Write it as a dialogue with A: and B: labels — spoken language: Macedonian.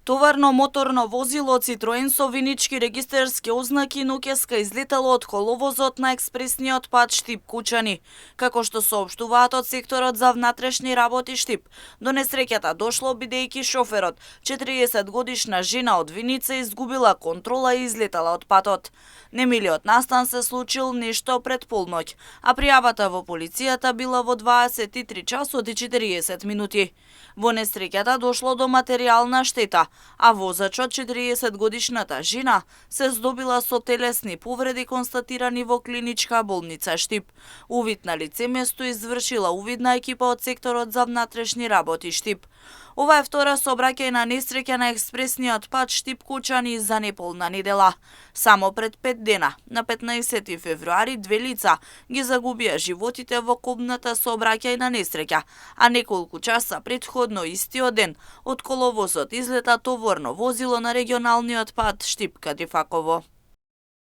A: Товарно моторно возило Citroen со винички регистерски ознаки ноќеска излетало од коловозот на експресниот пат Штип Кучани. Како што соопштуваат од секторот за внатрешни работи Штип, до несреќата дошло бидејќи шоферот, 40-годишна жена од Виница, изгубила контрола и излетала од патот. Немилиот настан се случил нешто пред полноќ, а пријавата во полицијата била во 23 часот и 40 минути. Во несреќата дошло до материјална штета, а возачот, 40-годишната жена, се здобила со телесни повреди констатирани во клиничка болница Штип. Увид на лицеместо извршила увидна екипа од секторот за внатрешни работи Штип. Ова е втора сообраќајна несреќа на експресниот пат Штип Кучани за неполна недела. Само пред 5 дена, на 15 февруари, 2 лица ги загубија животите во кобната сообраќајна несреќа, а неколку часа претходно истиот ден од коловозот излета товарно возило на регионалниот пат Штип Кадифаково.